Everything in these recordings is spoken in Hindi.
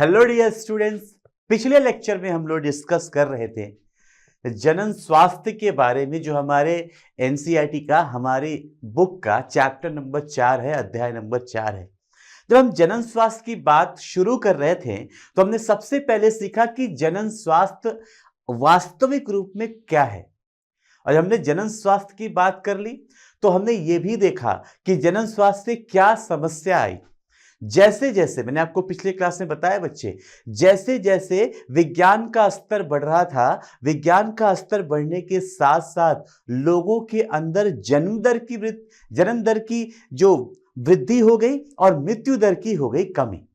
Hello dear students. पिछले लेक्चर में हम लोग डिस्कस कर रहे थे जनन स्वास्थ्य के बारे में, जो हमारे एनसीईआरटी का, हमारी बुक का चैप्टर नंबर 4 है, अध्याय नंबर 4 है। जब हम जनन स्वास्थ्य की बात शुरू कर रहे थे तो हमने सबसे पहले सीखा कि जनन स्वास्थ्य वास्तविक रूप में क्या है। और हमने जनन स्वास्थ्य की बात कर ली तो हमने ये भी देखा कि जनन स्वास्थ्य से क्या समस्या आई। जैसे जैसे मैंने आपको पिछले क्लास में बताया बच्चे, जैसे जैसे विज्ञान का स्तर बढ़ रहा था, विज्ञान का स्तर बढ़ने के साथ साथ लोगों के अंदर जन्म दर की जो वृद्धि हो गई और मृत्यु दर की हो गई कमी।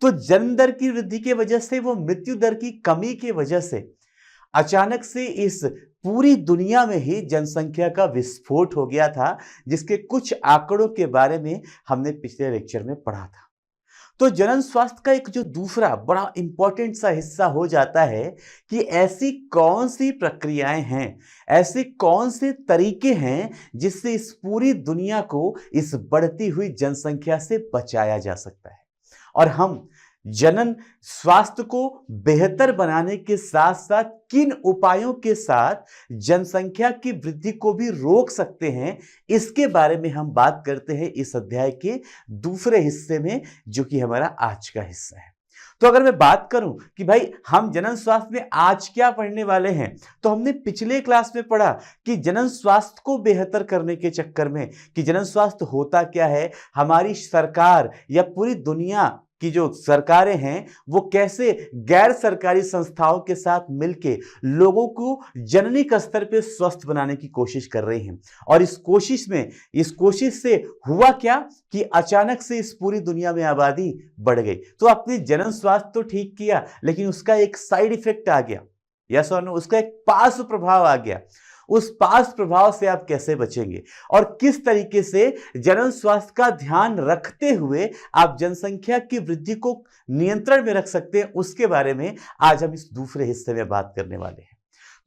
तो जन्म दर की वृद्धि की वजह से, वो मृत्यु दर की कमी की वजह से अचानक से इस पूरी दुनिया में ही जनसंख्या का विस्फोट हो गया था, जिसके कुछ आंकड़ों के बारे में हमने पिछले लेक्चर में पढ़ा था। तो जनन स्वास्थ्य का एक जो दूसरा बड़ा इंपॉर्टेंट सा हिस्सा हो जाता है कि ऐसी कौन सी प्रक्रियाएं हैं, ऐसे कौन से तरीके हैं जिससे इस पूरी दुनिया को इस बढ़ती हुई जनसंख्या से बचाया जा सकता है। और हम जनन स्वास्थ्य को बेहतर बनाने के साथ साथ किन उपायों के साथ जनसंख्या की वृद्धि को भी रोक सकते हैं, इसके बारे में हम बात करते हैं इस अध्याय के दूसरे हिस्से में, जो कि हमारा आज का हिस्सा है। तो अगर मैं बात करूं कि भाई हम जनन स्वास्थ्य में आज क्या पढ़ने वाले हैं, तो हमने पिछले क्लास में पढ़ा कि जनन स्वास्थ्य को बेहतर करने के चक्कर में, कि जनन स्वास्थ्य होता क्या है, हमारी सरकार या पूरी दुनिया की जो सरकारें हैं वो कैसे गैर सरकारी संस्थाओं के साथ मिलकर लोगों को जननिक स्तर पे स्वस्थ बनाने की कोशिश कर रही हैं। और इस कोशिश से हुआ क्या कि अचानक से इस पूरी दुनिया में आबादी बढ़ गई। तो अपने जनन स्वास्थ्य तो ठीक किया, लेकिन उसका एक साइड इफेक्ट आ गया, यस और नो, उसका एक पार्श्व प्रभाव आ गया। उस पार्श्व प्रभाव से आप कैसे बचेंगे और किस तरीके से जनन स्वास्थ्य का ध्यान रखते हुए आप जनसंख्या की वृद्धि को नियंत्रण में रख सकते हैं, उसके बारे में आज हम इस दूसरे हिस्से में बात करने वाले हैं।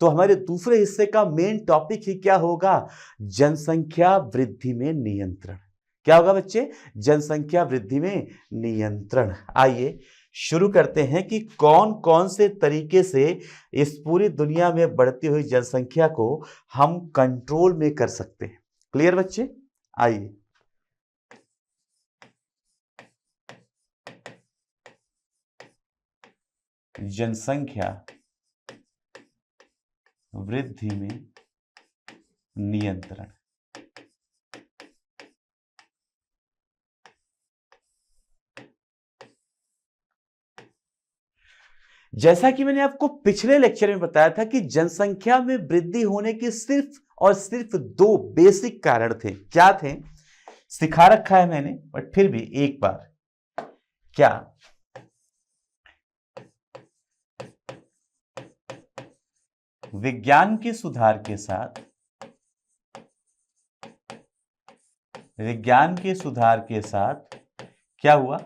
तो हमारे दूसरे हिस्से का मेन टॉपिक ही क्या होगा? जनसंख्या वृद्धि में नियंत्रण। क्या होगा बच्चे? जनसंख्या वृद्धि में नियंत्रण। आइए शुरू करते हैं कि कौन कौन से तरीके से इस पूरी दुनिया में बढ़ती हुई जनसंख्या को हम कंट्रोल में कर सकते हैं। क्लियर बच्चे? आइए जनसंख्या वृद्धि में नियंत्रण। जैसा कि मैंने आपको पिछले लेक्चर में बताया था कि जनसंख्या में वृद्धि होने के सिर्फ और सिर्फ दो बेसिक कारण थे। क्या थे? सिखा रखा है मैंने, बट फिर भी एक बार, क्या विज्ञान के सुधार के साथ, क्या हुआ?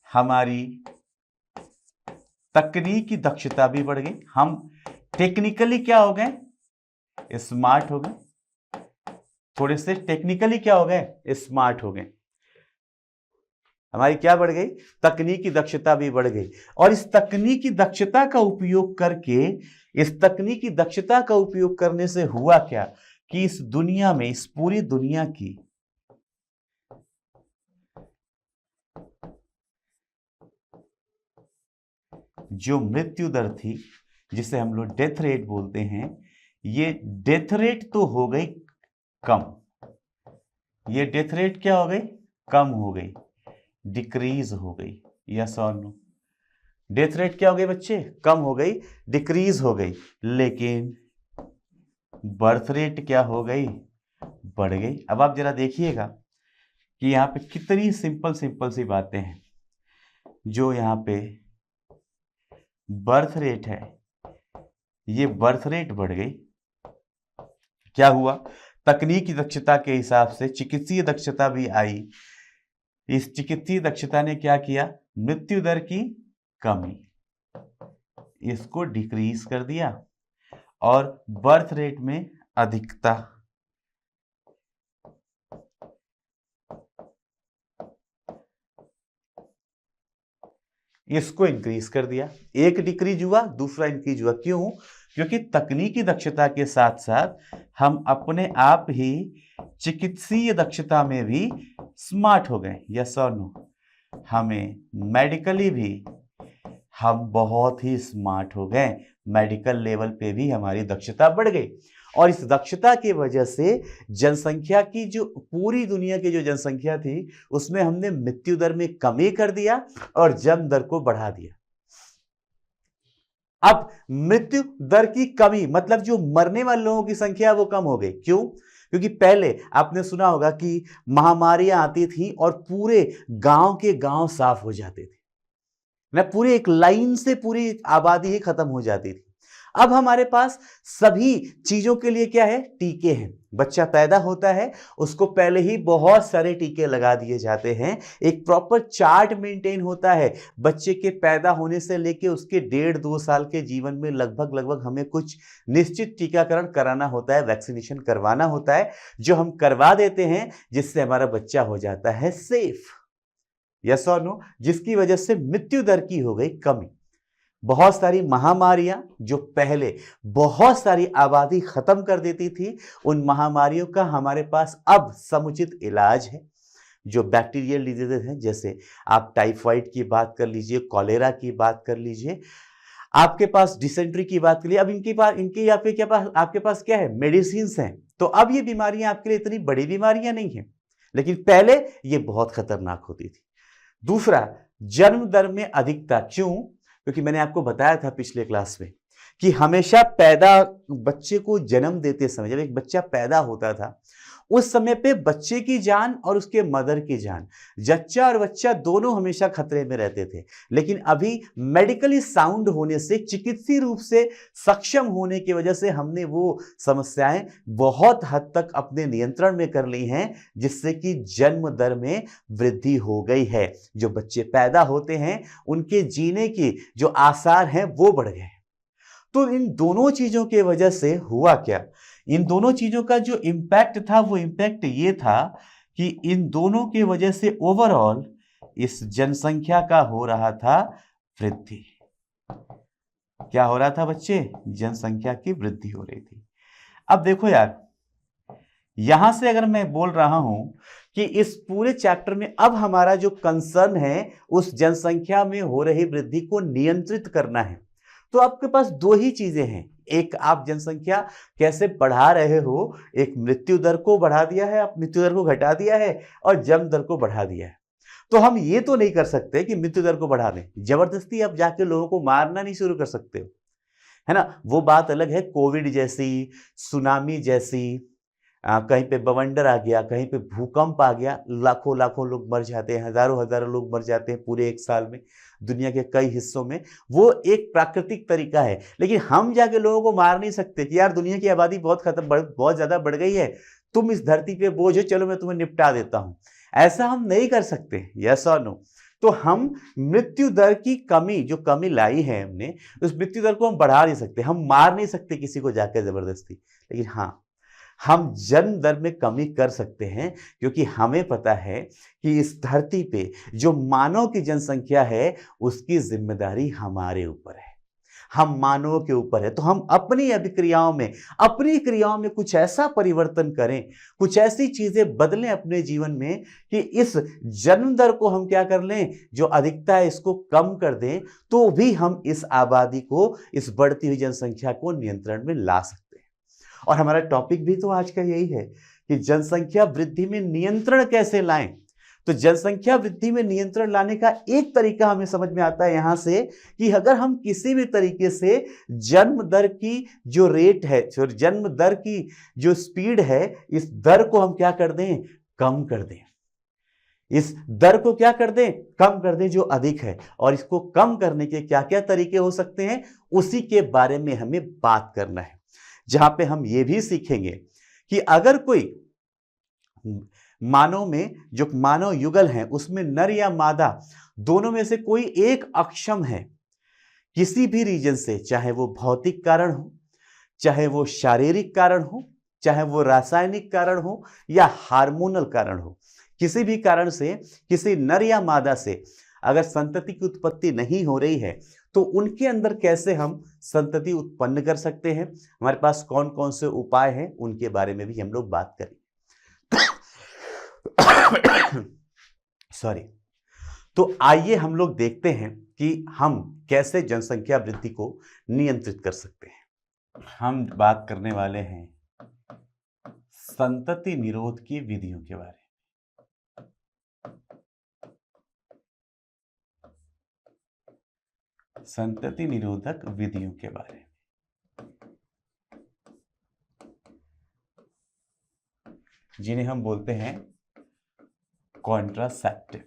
हमारी तकनीकी दक्षता भी बढ़ गई। हम टेक्निकली क्या हो गए? स्मार्ट हो गए। थोड़े से टेक्निकली क्या हो गए? स्मार्ट हो गए। हमारी क्या बढ़ गई? तकनीकी दक्षता भी बढ़ गई। और इस तकनीकी दक्षता का उपयोग करने से हुआ क्या कि इस दुनिया में, इस पूरी दुनिया की जो मृत्यु दर थी, जिसे हम लोग डेथ रेट बोलते हैं, ये डेथ रेट तो हो गई कम। ये डेथ रेट क्या हो गई? कम हो गई, डिक्रीज हो गई। यस और नो? डेथ रेट क्या हो गई बच्चे? कम हो गई, डिक्रीज हो गई। लेकिन बर्थ रेट क्या हो गई? बढ़ गई। अब आप जरा देखिएगा कि यहां पे कितनी सिंपल सिंपल सी बातें हैं। जो यहां पे बर्थ रेट है, ये बर्थ रेट बढ़ गई। क्या हुआ? तकनीकी दक्षता के हिसाब से चिकित्सीय दक्षता भी आई। इस चिकित्सीय दक्षता ने क्या किया? मृत्यु दर की कमी, इसको डिक्रीज कर दिया और बर्थ रेट में अधिकता। इसको इंक्रीज कर दिया, एक डिक्रीज हुआ दूसरा इंक्रीज हुआ। क्यों? क्योंकि तकनीकी दक्षता के साथ साथ हम अपने आप ही चिकित्सीय दक्षता में भी स्मार्ट हो गए। यस और नो? हमें मेडिकली भी हम बहुत ही स्मार्ट हो गए, मेडिकल लेवल पे भी हमारी दक्षता बढ़ गई। और इस दक्षता की वजह से जनसंख्या की जो पूरी दुनिया की जो जनसंख्या थी उसमें हमने मृत्यु दर में कमी कर दिया और जन्म दर को बढ़ा दिया। अब मृत्यु दर की कमी मतलब जो मरने वाले लोगों की संख्या वो कम हो गई। क्यों? क्योंकि पहले आपने सुना होगा कि महामारियां आती थी और पूरे गांव के गांव साफ हो जाते थे ना, पूरी एक लाइन से पूरी आबादी ही खत्म हो जाती थी। अब हमारे पास सभी चीजों के लिए क्या है? टीके हैं। बच्चा पैदा होता है उसको पहले ही बहुत सारे टीके लगा दिए जाते हैं, एक प्रॉपर चार्ट मेंटेन होता है। बच्चे के पैदा होने से लेके उसके 1.5-2 साल के जीवन में लगभग हमें कुछ निश्चित टीकाकरण कराना होता है, वैक्सीनेशन करवाना होता है, जो हम करवा देते हैं जिससे हमारा बच्चा हो जाता है सेफ। यस और नो? जिसकी वजह से मृत्यु दर की हो गई कमी। बहुत सारी महामारियां जो पहले बहुत सारी आबादी खत्म कर देती थी, उन महामारियों का हमारे पास अब समुचित इलाज है। जो बैक्टीरियल डिजीजेज हैं, जैसे आप टाइफाइड की बात कर लीजिए, कॉलेरा की बात कर लीजिए, आपके पास डिसेंट्री की बात कर लीजिए, अब इनकी या फिर आपके पास क्या है? मेडिसिन हैं। तो अब ये बीमारियां आपके लिए इतनी बड़ी बीमारियां नहीं है, लेकिन पहले ये बहुत खतरनाक होती थी। दूसरा, जन्म दर में अधिकता। क्यों? क्योंकि मैंने आपको बताया था पिछले क्लास में कि हमेशा बच्चे को जन्म देते समय, जब एक बच्चा पैदा होता था उस समय पे बच्चे की जान और उसके मदर की जान, जच्चा और बच्चा दोनों हमेशा खतरे में रहते थे। लेकिन अभी मेडिकली साउंड होने से, चिकित्सीय रूप से सक्षम होने की वजह से हमने वो समस्याएं बहुत हद तक अपने नियंत्रण में कर ली हैं, जिससे कि जन्म दर में वृद्धि हो गई है। जो बच्चे पैदा होते हैं उनके जीने की जो आसार हैं वो बढ़ गए। तो इन दोनों चीजों की वजह से हुआ क्या? इन दोनों चीजों का जो इम्पैक्ट था वो इम्पैक्ट ये था कि इन दोनों की वजह से ओवरऑल इस जनसंख्या का हो रहा था वृद्धि। क्या हो रहा था बच्चे? जनसंख्या की वृद्धि हो रही थी। अब देखो यार, यहां से अगर मैं बोल रहा हूं कि इस पूरे चैप्टर में अब हमारा जो कंसर्न है उस जनसंख्या में हो रही वृद्धि को नियंत्रित करना है, तो आपके पास दो ही चीजें हैं। एक, आप जनसंख्या कैसे बढ़ा रहे हो, एक मृत्यु दर को बढ़ा दिया है, आप मृत्यु दर को घटा दिया है, और जन्म दर को बढ़ा दिया है। तो हम ये तो नहीं कर सकते कि मृत्यु दर को बढ़ा दें, जबरदस्ती आप जाके लोगों को मारना नहीं शुरू कर सकते हो, है ना। वो बात अलग है, कोविड जैसी, सुनामी जैसी, कहीं पे बवंडर आ गया, कहीं पे भूकंप आ गया, लाखों लाखों लोग मर जाते हैं, हजारों हजारों लोग मर जाते हैं पूरे एक साल में दुनिया के कई हिस्सों में। वो एक प्राकृतिक तरीका है, लेकिन हम जाके लोगों को मार नहीं सकते कि यार दुनिया की आबादी बहुत ज्यादा बढ़ गई है, तुम इस धरती पे बोझ हो, चलो मैं तुम्हें निपटा देता हूं। ऐसा हम नहीं कर सकते। यस और नो? तो हम मृत्यु दर की कमी, जो कमी लाई है हमने, उस मृत्यु दर को हम बढ़ा नहीं सकते, हम मार नहीं सकते किसी को जाकर जबरदस्ती, लेकिन हाँ, हम जन्म दर में कमी कर सकते हैं, क्योंकि हमें पता है कि इस धरती पे जो मानव की जनसंख्या है उसकी जिम्मेदारी हमारे ऊपर है, हम मानवों के ऊपर है। तो हम अपनी अभिक्रियाओं में, अपनी क्रियाओं में कुछ ऐसा परिवर्तन करें, कुछ ऐसी चीजें बदलें अपने जीवन में कि इस जन्म दर को हम क्या कर लें, जो अधिकता है इसको कम कर दें, तो भी हम इस आबादी को, इस बढ़ती हुई जनसंख्या को नियंत्रण में ला सकते हैं। और हमारा टॉपिक भी तो आज का यही है कि जनसंख्या वृद्धि में नियंत्रण कैसे लाएं। तो जनसंख्या वृद्धि में नियंत्रण लाने का एक तरीका हमें समझ में आता है यहां से कि अगर हम किसी भी तरीके से जन्म दर की जो रेट है, जन्म दर की जो स्पीड है, इस दर को हम क्या कर दें, कम कर दें। इस दर को क्या कर दें, कम कर दें जो अधिक है। और इसको कम करने के क्या क्या तरीके हो सकते हैं, उसी के बारे में हमें बात करना है, जहां पे हम ये भी सीखेंगे कि अगर कोई मानव में, जो मानव युगल है उसमें नर या मादा दोनों में से कोई एक अक्षम है किसी भी रीजन से, चाहे वो भौतिक कारण हो, चाहे वो शारीरिक कारण हो, चाहे वो रासायनिक कारण हो या हार्मोनल कारण हो, किसी भी कारण से किसी नर या मादा से अगर संतति की उत्पत्ति नहीं हो रही है तो उनके अंदर कैसे हम संतति उत्पन्न कर सकते हैं, हमारे पास कौन कौन से उपाय हैं, उनके बारे में भी हम लोग बात करें। सॉरी। तो आइए हम लोग देखते हैं कि हम कैसे जनसंख्या वृद्धि को नियंत्रित कर सकते हैं। हम बात करने वाले हैं संतति निरोध की विधियों के बारे में। संतति निरोधक विधियों के बारे में, जिन्हें हम बोलते हैं कॉन्ट्रासेप्टिव।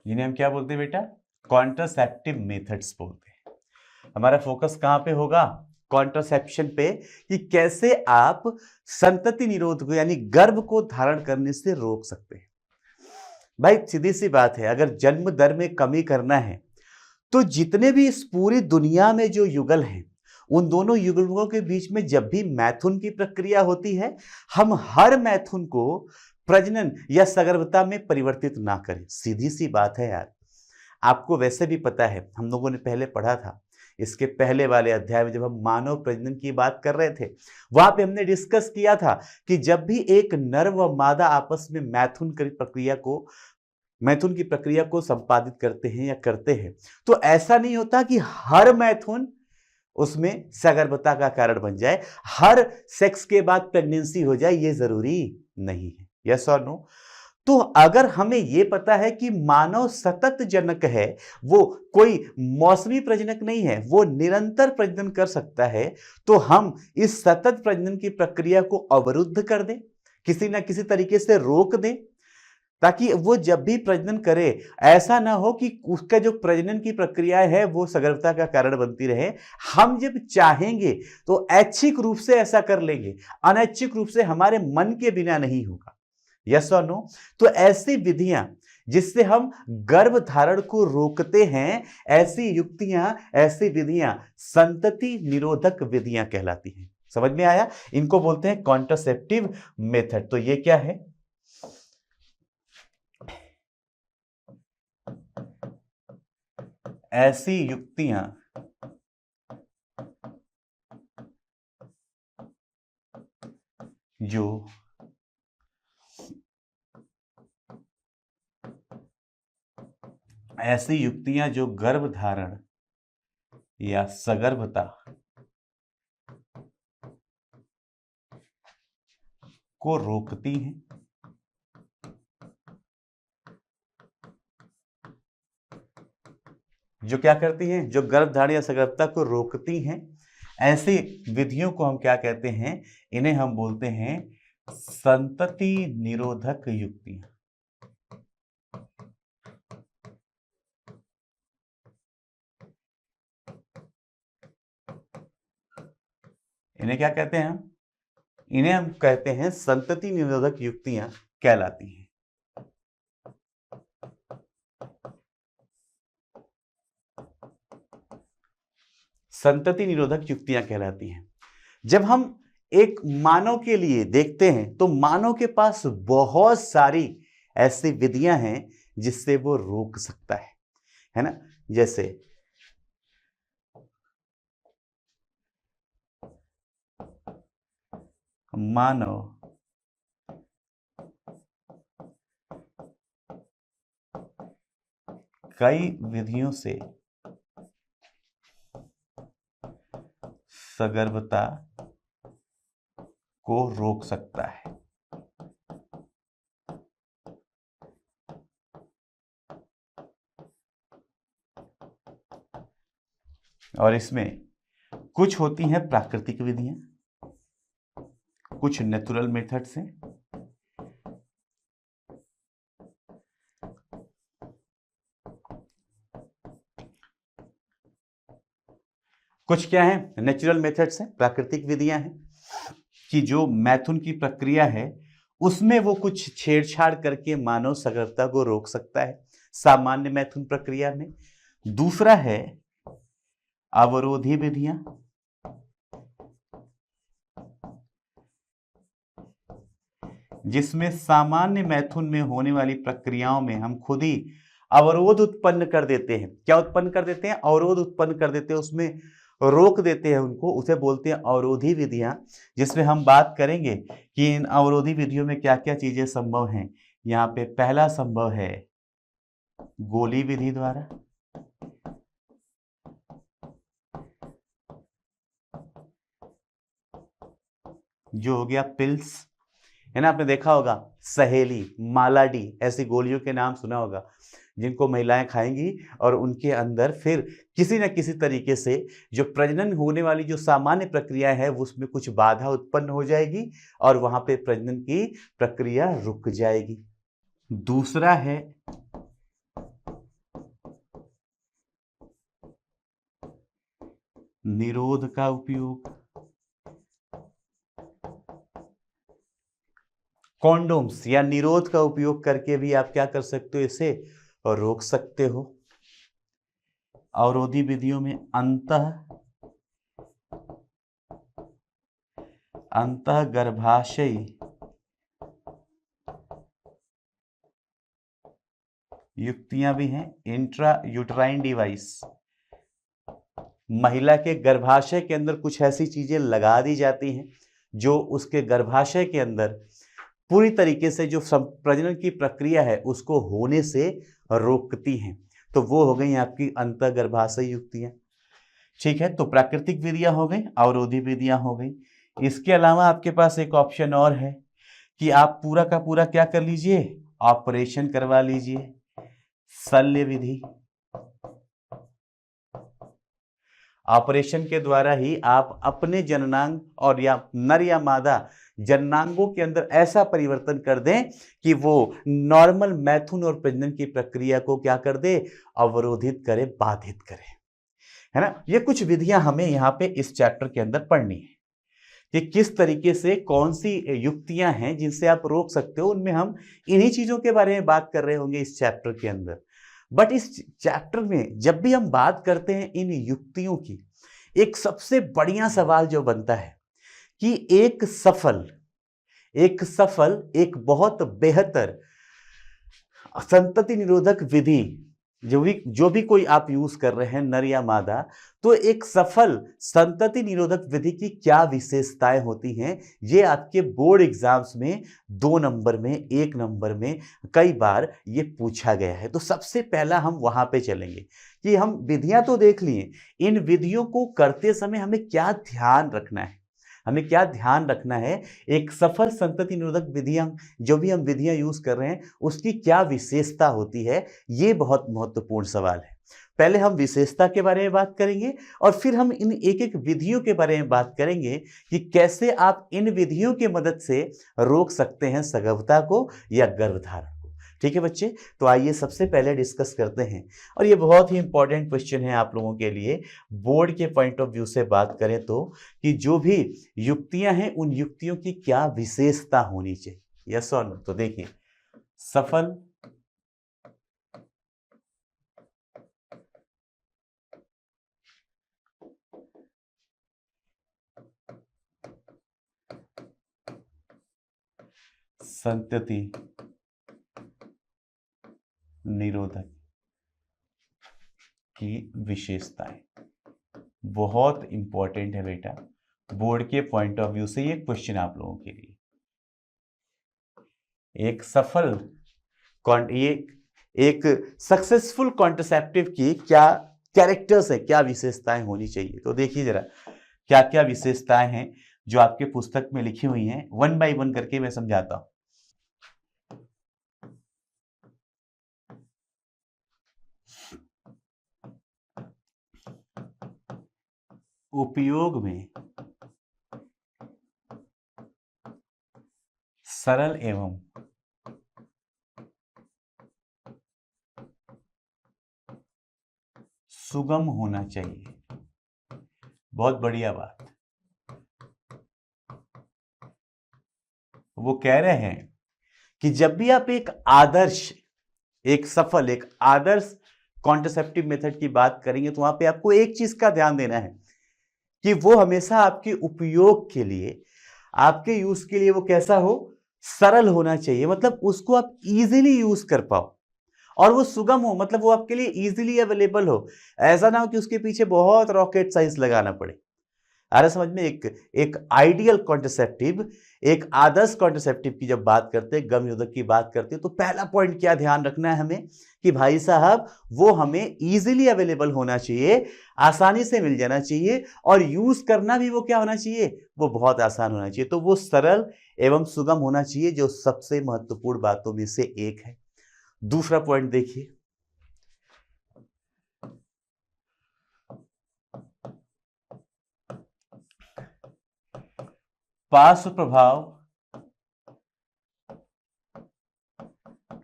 जिन्हें हम क्या बोलते हैं बेटा? कॉन्ट्रासेप्टिव मेथड्स बोलते हैं। हमारा फोकस कहां पे होगा? कॉन्ट्रासेप्शन पे, कि कैसे आप संतति निरोध को यानी गर्भ को धारण करने से रोक सकते हैं। भाई सीधी सी बात है, अगर जन्म दर में कमी करना है तो जितने भी इस पूरी दुनिया में जो युगल हैं, उन दोनों युगलों के बीच में जब भी मैथुन की प्रक्रिया होती है, हम हर मैथुन को प्रजनन या सगर्भता में परिवर्तित ना करें। सीधी सी बात है यार। आपको वैसे भी पता है, हम लोगों ने पहले पढ़ा था, इसके पहले वाले अध्याय में जब हम मानव प्रजनन की बात कर रहे थे, वहां पे हमने डिस्कस किया था कि जब भी एक नर व मादा आपस में मैथुन की प्रक्रिया को संपादित करते हैं या करते हैं, तो ऐसा नहीं होता कि हर मैथुन उसमें सगर्भता का कारण बन जाए, हर सेक्स के बाद प्रेगनेंसी हो जाए, ये जरूरी नहीं है। यस और नो? तो अगर हमें यह पता है कि मानव सतत जनक है, वो कोई मौसमी प्रजनक नहीं है, वो निरंतर प्रजनन कर सकता है, तो हम इस सतत प्रजनन की प्रक्रिया को अवरुद्ध कर दें, किसी ना किसी तरीके से रोक दें, ताकि वो जब भी प्रजनन करे ऐसा ना हो कि उसका जो प्रजनन की प्रक्रिया है वो सगर्भता का कारण बनती रहे। हम जब चाहेंगे तो ऐच्छिक रूप से ऐसा कर लेंगे, अनैच्छिक रूप से हमारे मन के बिना नहीं होगा। यस और नो? तो ऐसी विधियां जिससे हम गर्भ धारण को रोकते हैं, ऐसी युक्तियां, ऐसी विधियां संतति निरोधक विधियां कहलाती हैं। समझ में आया? इनको बोलते हैं कॉन्ट्रासेप्टिव मेथड। तो ये क्या है? ऐसी युक्तियां जो गर्भ धारण या सगर्भता को रोकती हैं, जो क्या करती हैं? जो गर्भधारण या सगर्भता को रोकती हैं, ऐसी विधियों को हम क्या कहते हैं? इन्हें हम बोलते हैं संतति निरोधक युक्तियां। इन्हें क्या कहते हैं हम? इन्हें हम कहते हैं संतति निरोधक युक्तियां कहलाती हैं। संतति निरोधक युक्तियां कहलाती हैं। जब हम एक मानव के लिए देखते हैं तो मानव के पास बहुत सारी ऐसी विधियां हैं जिससे वो रोक सकता है ना? जैसे मानव कई विधियों से सगर्भता को रोक सकता है। और इसमें कुछ होती हैं प्राकृतिक विधियां, कुछ नेचुरल मेथड्स हैं, कुछ क्या है? नेचुरल मेथड्स हैं, प्राकृतिक विधियां हैं, कि जो मैथुन की प्रक्रिया है उसमें वो कुछ छेड़छाड़ करके मानव सगर्भता को रोक सकता है, सामान्य मैथुन प्रक्रिया में। दूसरा है अवरोधी विधियां, जिसमें सामान्य मैथुन में होने वाली प्रक्रियाओं में हम खुद ही अवरोध उत्पन्न कर देते हैं। क्या उत्पन्न कर देते हैं? अवरोध उत्पन्न कर देते हैं, उसमें रोक देते हैं उनको, उसे बोलते हैं अवरोधी विधियां। जिसमें हम बात करेंगे कि इन अवरोधी विधियों में क्या क्या चीजें संभव हैं। यहाँ पे पहला संभव है गोली विधि द्वारा, जो हो गया पिल्स, है ना। आपने देखा होगा सहेली, मालाडी, ऐसी गोलियों के नाम सुना होगा जिनको महिलाएं खाएंगी और उनके अंदर फिर किसी न किसी तरीके से जो प्रजनन होने वाली जो सामान्य प्रक्रिया है उसमें कुछ बाधा उत्पन्न हो जाएगी और वहां पे प्रजनन की प्रक्रिया रुक जाएगी। दूसरा है निरोध का उपयोग। कॉन्डोम्स या निरोध का उपयोग करके भी आप क्या कर सकते हो, इसे रोक सकते हो। अवरोधी विधियों में अंतः गर्भाशयी युक्तियां भी हैं। इंट्रा यूट्राइन डिवाइस, महिला के गर्भाशय के अंदर कुछ ऐसी चीजें लगा दी जाती हैं जो उसके गर्भाशय के अंदर पूरी तरीके से जो प्रजनन की प्रक्रिया है उसको होने से रोकती हैं। तो वो हो गई आपकी अंतर्गर्भाशय युक्तियां। ठीक है, तो प्राकृतिक विधियां हो गई, अवरोधी विधियां हो गई। इसके अलावा आपके पास एक ऑप्शन और है कि आप पूरा का पूरा क्या कर लीजिए, ऑपरेशन करवा लीजिए, शल्य विधि। ऑपरेशन के द्वारा ही आप अपने जननांग और या नर या मादा जननांगों के अंदर ऐसा परिवर्तन कर दें कि वो नॉर्मल मैथुन और प्रजनन की प्रक्रिया को क्या कर दे, अवरोधित करे, बाधित करे, है ना। ये कुछ विधियां हमें यहाँ पे इस चैप्टर के अंदर पढ़नी है कि किस तरीके से कौन सी युक्तियां हैं जिनसे आप रोक सकते हो। उनमें हम इन्हीं चीजों के बारे में बात कर रहे होंगे इस चैप्टर के अंदर। बट इस चैप्टर में जब भी हम बात करते हैं इन युक्तियों की, एक सबसे बढ़िया सवाल जो बनता है कि एक सफल एक बहुत बेहतर संतति निरोधक विधि जो भी कोई आप यूज कर रहे हैं, नर या मादा, तो एक सफल संतति निरोधक विधि की क्या विशेषताएं होती हैं, ये आपके बोर्ड एग्जाम्स में 2 नंबर में, 1 नंबर में कई बार ये पूछा गया है। तो सबसे पहला हम वहां पे चलेंगे कि हम विधियां तो देख लिए, इन विधियों को करते समय हमें क्या ध्यान रखना है। हमें क्या ध्यान रखना है, एक सफल संतति निरोधक विधियां, जो भी हम विधियां यूज कर रहे हैं उसकी क्या विशेषता होती है, ये बहुत महत्वपूर्ण सवाल है। पहले हम विशेषता के बारे में बात करेंगे और फिर हम इन एक एक विधियों के बारे में बात करेंगे कि कैसे आप इन विधियों की मदद से रोक सकते हैं सगर्भता को या गर्भधारण को। ठीक है बच्चे, तो आइए सबसे पहले डिस्कस करते हैं, और ये बहुत ही इंपॉर्टेंट क्वेश्चन है आप लोगों के लिए बोर्ड के पॉइंट ऑफ व्यू से बात करें तो, कि जो भी युक्तियां हैं उन युक्तियों की क्या विशेषता होनी चाहिए, यस और नो। तो देखिए, सफल संतति निरोधक की विशेषताएं बहुत इंपॉर्टेंट है बेटा, बोर्ड के पॉइंट ऑफ व्यू से ये क्वेश्चन आप लोगों के लिए। एक सफल एक सक्सेसफुल कॉन्ट्रासेप्टिव की क्या कैरेक्टर्स है, क्या विशेषताएं होनी चाहिए। तो देखिए जरा क्या क्या विशेषताएं हैं जो आपके पुस्तक में लिखी हुई हैं, 1 बाय 1 करके मैं समझाता हूं। उपयोग में सरल एवं सुगम होना चाहिए। बहुत बढ़िया बात। वो कह रहे हैं कि जब भी आप एक आदर्श कॉन्ट्रासेप्टिव मेथड की बात करेंगे तो वहां पे आपको एक चीज का ध्यान देना है कि वो हमेशा आपके उपयोग के लिए, आपके यूज के लिए वो कैसा हो, सरल होना चाहिए, मतलब उसको आप इजीली यूज कर पाओ, और वो सुगम हो, मतलब वो आपके लिए इजीली अवेलेबल हो। ऐसा ना हो कि उसके पीछे बहुत रॉकेट साइंस लगाना पड़े। आ रहा समझ में? एक आइडियल कॉन्ट्रासेप्टिव, एक आदर्श कॉन्ट्रासेप्टिव की जब बात करते हैं, गर्भ निरोधक की बात करते हैं, तो पहला पॉइंट क्या ध्यान रखना है हमें कि भाई साहब वो हमें इजीली अवेलेबल होना चाहिए, आसानी से मिल जाना चाहिए, और यूज करना भी वो क्या होना चाहिए, वो बहुत आसान होना चाहिए। तो वो सरल एवं सुगम होना चाहिए, जो सबसे महत्वपूर्ण बातों में से एक है। दूसरा पॉइंट देखिए, पार्श्व प्रभाव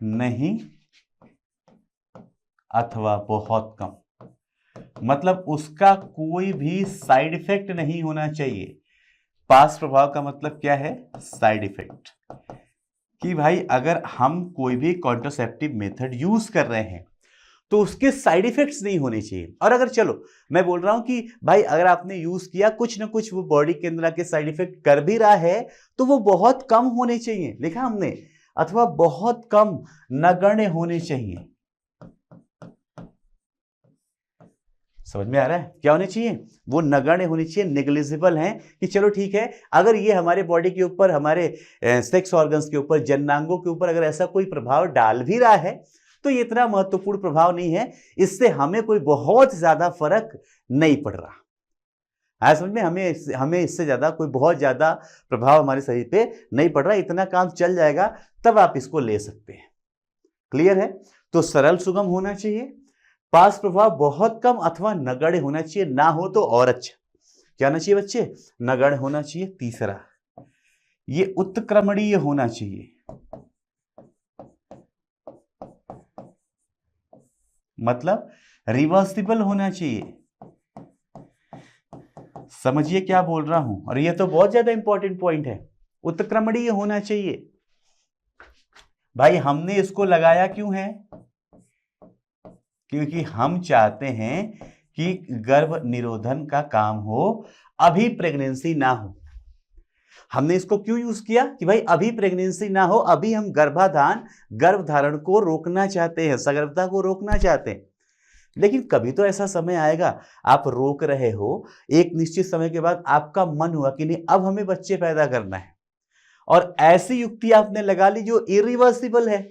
नहीं अथवा बहुत कम, मतलब उसका कोई भी साइड इफेक्ट नहीं होना चाहिए। पार्श्व प्रभाव का मतलब क्या है? Side effect. कि भाई अगर हम कोई भी कॉन्ट्रासेप्टिव मेथड यूज कर रहे हैं तो उसके साइड इफेक्ट्स नहीं होने चाहिए। और अगर चलो मैं बोल रहा हूं कि भाई अगर आपने यूज किया, कुछ ना कुछ वो बॉडी के अंदर आके साइड इफेक्ट कर भी रहा है, तो वो बहुत कम होने चाहिए, लिखा हमने, अथवा बहुत कम, नगण्य होने चाहिए। समझ में आ रहा है? क्या होने चाहिए? वो नगण्य होनी चाहिए, नेग्लिजिबल हैं, कि चलो ठीक है, अगर ये हमारे बॉडी के ऊपर, हमारे सेक्स ऑर्गन्स के ऊपर, जननांगों के ऊपर अगर ऐसा कोई प्रभाव डाल भी रहा है, तो ये इतना महत्वपूर्ण प्रभाव नहीं है, इससे हमें कोई बहुत ज्यादा फर्क नहीं पड़ रहा है। समझ में? हमें इससे ज्यादा कोई बहुत ज्यादा प्रभाव हमारे शरीर पे नहीं पड़ रहा, इतना काम चल जाएगा, तब आप इसको ले सकते हैं। क्लियर है? तो सरल सुगम होना चाहिए, पार्श्व प्रभाव बहुत कम अथवा नगण्य होना चाहिए, ना हो तो और अच्छा। क्या होना चाहिए बच्चे? नगण्य होना चाहिए। तीसरा, ये उत्क्रमणीय होना चाहिए, मतलब रिवर्सिबल होना चाहिए। समझिए क्या बोल रहा हूं, और ये तो बहुत ज्यादा इंपॉर्टेंट पॉइंट है। उत्क्रमणीय होना चाहिए। भाई हमने इसको लगाया क्यों है? क्योंकि हम चाहते हैं कि गर्भ निरोधन का काम हो, अभी प्रेगनेंसी ना हो। हमने इसको क्यों यूज किया कि भाई अभी प्रेगनेंसी ना हो, अभी हम गर्भ धारण को रोकना चाहते हैं, सगर्भता को रोकना चाहते हैं। लेकिन कभी तो ऐसा समय आएगा, आप रोक रहे हो, एक निश्चित समय के बाद आपका मन हुआ कि नहीं अब हमें बच्चे पैदा करना है, और ऐसी युक्ति आपने लगा ली जो इरिवर्सिबल है,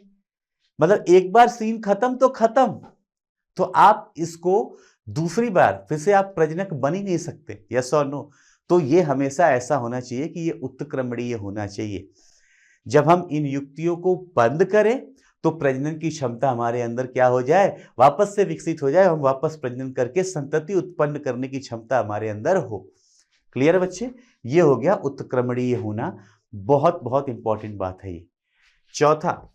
मतलब एक बार सीन खत्म तो खत्म, तो आप इसको दूसरी बार फिर से आप प्रजनक बन ही नहीं सकते। यस और नो? तो ये हमेशा ऐसा होना चाहिए कि ये उत्क्रमणीय होना चाहिए। जब हम इन युक्तियों को बंद करें तो प्रजनन की क्षमता हमारे अंदर क्या हो जाए, वापस से विकसित हो जाए, हम वापस प्रजनन करके संतति उत्पन्न करने की क्षमता हमारे अंदर हो। क्लियर है बच्चे? ये हो गया उत्क्रमणीय होना, बहुत बहुत इंपॉर्टेंट बात है ये। चौथा,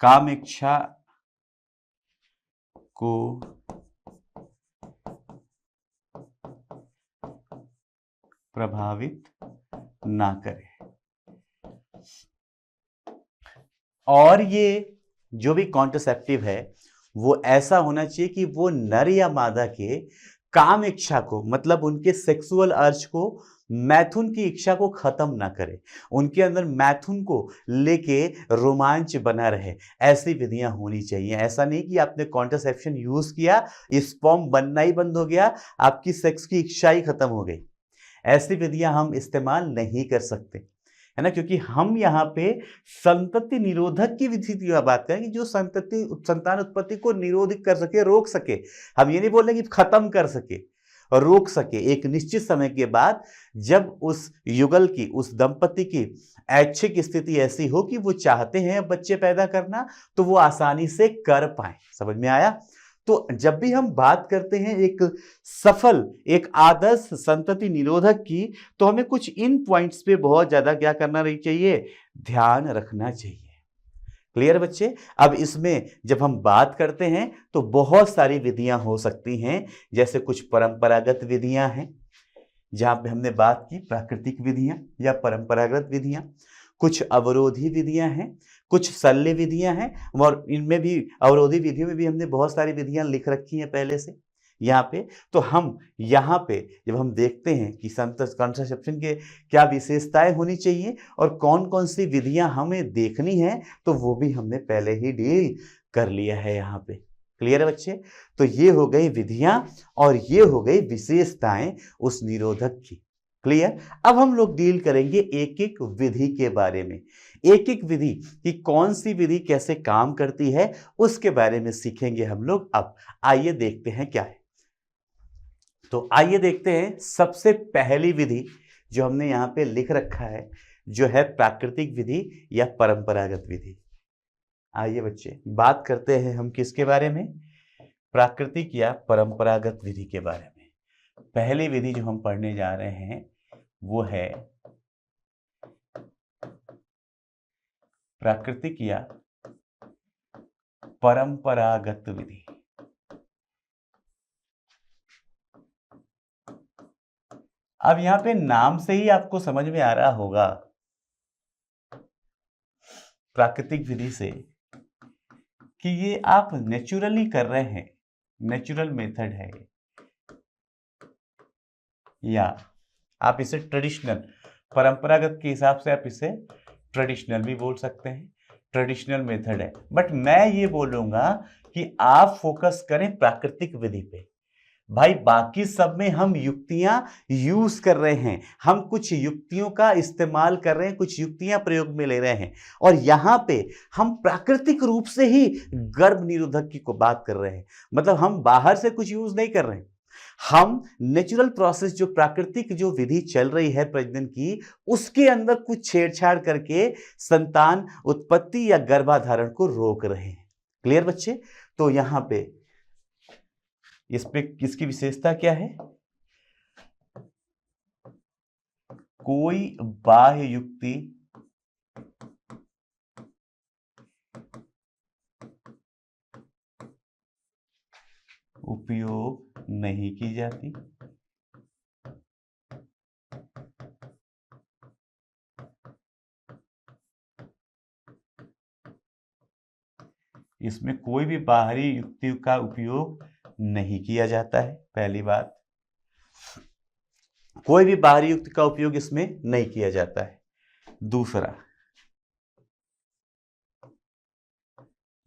काम इच्छा को प्रभावित ना करे। और ये जो भी कॉन्ट्रासेप्टिव है वो ऐसा होना चाहिए कि वो नर या मादा के काम इच्छा को, मतलब उनके सेक्सुअल अर्ज को, मैथुन की इच्छा को खत्म ना करे, उनके अंदर मैथुन को लेके रोमांच बना रहे, ऐसी विधियां होनी चाहिए। ऐसा नहीं कि आपने कॉन्ट्रासेप्शन यूज किया, स्पर्म बनना ही बंद हो गया, आपकी सेक्स की इच्छा ही खत्म हो गई। ऐसी विधियां हम इस्तेमाल नहीं कर सकते, है ना, क्योंकि हम यहाँ पे संतति निरोधक की विधि की बात करें कि जो संतान उत्पत्ति को निरोधित कर सके, रोक सके। हम ये नहीं बोल रहे कि खत्म कर सके और रोक सके। एक निश्चित समय के बाद जब उस युगल की, उस दंपति की ऐच्छिक स्थिति ऐसी हो कि वो चाहते हैं बच्चे पैदा करना, तो वो आसानी से कर पाए। समझ में आया? तो जब भी हम बात करते हैं एक सफल, एक आदर्श संतति निरोधक की, तो हमें कुछ इन पॉइंट्स पे बहुत ज्यादा क्या करना नहीं चाहिए, ध्यान रखना चाहिए। क्लियर बच्चे? अब इसमें जब हम बात करते हैं तो बहुत सारी विधियां हो सकती हैं, जैसे कुछ परंपरागत विधियां हैं, जहां पे हमने बात की प्राकृतिक विधियां या परंपरागत विधियां, कुछ अवरोधी विधियां हैं, कुछ शल्य विधियां हैं, और इनमें भी, अवरोधी विधियों में भी हमने बहुत सारी विधियां लिख रखी हैं पहले से, यहाँ पे। तो हम यहाँ पे जब हम देखते हैं कि कॉन्ट्रासेप्शन के क्या विशेषताएं होनी चाहिए और कौन कौन सी विधियां हमें देखनी है, तो वो भी हमने पहले ही डील कर लिया है यहाँ पे। क्लियर है बच्चे? तो ये हो गई विधियां और ये हो गई विशेषताएं उस निरोधक की। क्लियर? अब हम लोग डील करेंगे एक एक विधि के बारे में। एक एक विधि कि कौन सी विधि कैसे काम करती है उसके बारे में सीखेंगे हम लोग। अब आइए देखते हैं क्या है। तो आइए देखते हैं सबसे पहली विधि जो हमने यहां पे लिख रखा है, जो है प्राकृतिक विधि या परंपरागत विधि। आइए बच्चे बात करते हैं हम किसके बारे में, प्राकृतिक या परंपरागत विधि के बारे में। पहली विधि जो हम पढ़ने जा रहे हैं वो है प्राकृतिक या परंपरागत विधि। अब यहां पे नाम से ही आपको समझ में आ रहा होगा प्राकृतिक विधि से कि ये आप नेचुरली कर रहे हैं, नेचुरल मेथड है, या आप इसे ट्रेडिशनल, परंपरागत के हिसाब से आप इसे ट्रेडिशनल भी बोल सकते हैं, ट्रेडिशनल मेथड है। बट मैं ये बोलूंगा कि आप फोकस करें प्राकृतिक विधि पे। भाई बाकी सब में हम युक्तियां यूज कर रहे हैं, हम कुछ युक्तियों का इस्तेमाल कर रहे हैं, कुछ युक्तियां प्रयोग में ले रहे हैं, और यहां पे हम प्राकृतिक रूप से ही गर्भ निरोधक की को बात कर रहे हैं। मतलब हम बाहर से कुछ यूज नहीं कर रहे हैं, हम नेचुरल प्रोसेस जो प्राकृतिक जो विधि चल रही है प्रजनन की, उसके अंदर कुछ छेड़छाड़ करके संतान उत्पत्ति या गर्भाधारण को रोक रहे हैं। क्लियर बच्चे? तो यहां पे इस पे किसकी विशेषता क्या है, कोई बाह्य युक्ति उपयोग नहीं की जाती। इसमें कोई भी बाहरी युक्ति का उपयोग नहीं किया जाता है, पहली बात। कोई भी बाहरी युक्ति का उपयोग इसमें नहीं किया जाता है। दूसरा,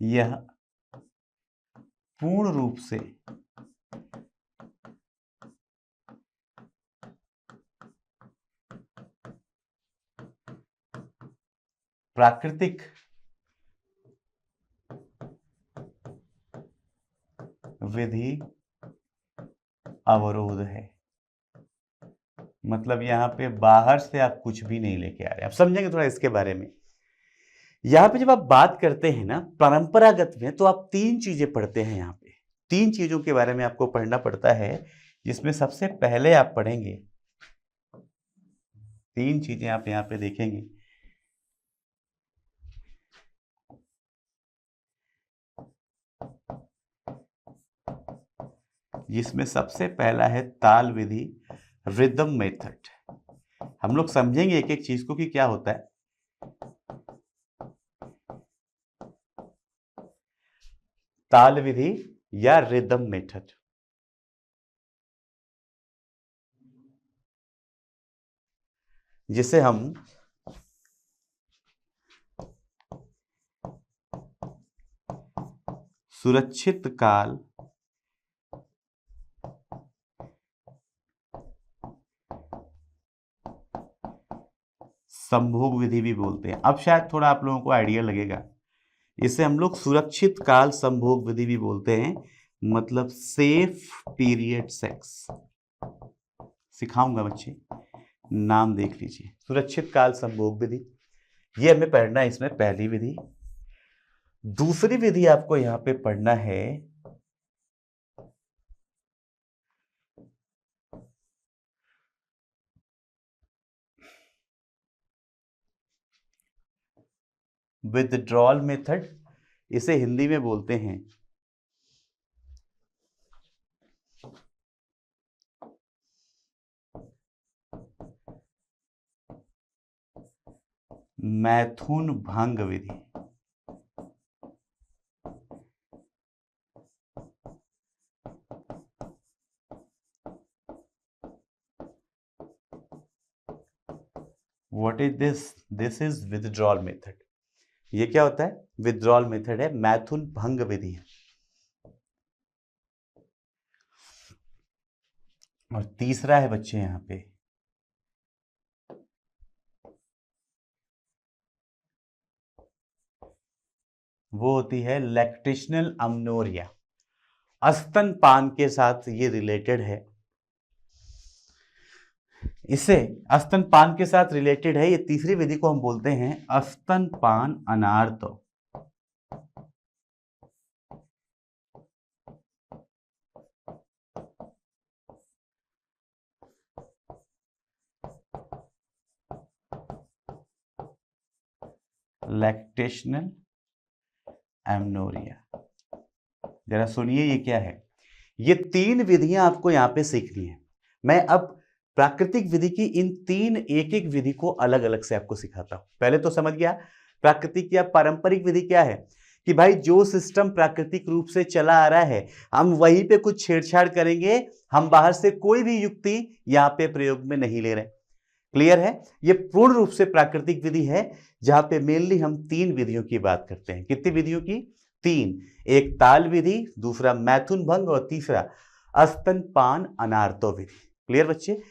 यह पूर्ण रूप से प्राकृतिक विधि अवरोध है। मतलब यहां पे बाहर से आप कुछ भी नहीं लेके आ रहे। आप समझेंगे थोड़ा इसके बारे में। यहां पे जब आप बात करते हैं ना परंपरागत में, तो आप तीन चीजें पढ़ते हैं। यहां पे तीन चीजों के बारे में आपको पढ़ना पड़ता है, जिसमें सबसे पहले आप पढ़ेंगे, तीन चीजें आप यहां पे देखेंगे। जिसमें सबसे पहला है ताल विधि, रिदम मेथड। हम लोग समझेंगे एक एक चीज को कि क्या होता है। ताल विधि या रिदम मेथड, जिसे हम सुरक्षित काल संभोग विधि भी बोलते हैं। अब शायद थोड़ा आप लोगों को आइडिया लगेगा, इसे हम लोग सुरक्षित काल संभोग विधि भी बोलते हैं, मतलब सेफ पीरियड सेक्स। सिखाऊंगा बच्चे, नाम देख लीजिए, सुरक्षित काल संभोग विधि, ये हमें पढ़ना है। इसमें पहली विधि। दूसरी विधि आपको यहां पे पढ़ना है विथड्रॉल मेथड, इसे हिंदी में बोलते हैं मैथुन भंग विधि। What is this? This is withdrawal method. ये क्या होता है? विथड्रॉल मेथड है, मैथुन भंग विधि है। और तीसरा है बच्चे यहां पे वो होती है लैक्टेशनल अमनोरिया। स्तनपान के साथ ये रिलेटेड है। इसे स्तनपान के साथ रिलेटेड है। ये तीसरी विधि को हम बोलते हैं स्तनपान अनार्तो। Lactational amenorrhoea. जरा सुनिए ये क्या है। ये तीन विधियां आपको यहां पे सीखनी है। मैं अब प्राकृतिक विधि की इन तीन एक एक विधि को अलग अलग से आपको सिखाता हूं। पहले तो समझ गया प्राकृतिक या पारंपरिक विधि क्या है, कि भाई जो सिस्टम प्राकृतिक रूप से चला आ रहा है हम वहीं पे कुछ छेड़छाड़ करेंगे, हम बाहर से कोई भी युक्ति यहां पे प्रयोग में नहीं ले रहे। क्लियर है? ये पूर्ण रूप से प्राकृतिक विधि है, जहां पे मेनली हम तीन विधियों की बात करते हैं। कितनी विधियों की? तीन। एक ताल विधि, दूसरा मैथुन भंग और तीसरा स्तनपान अनार्तो विधि। क्लियर बच्चे?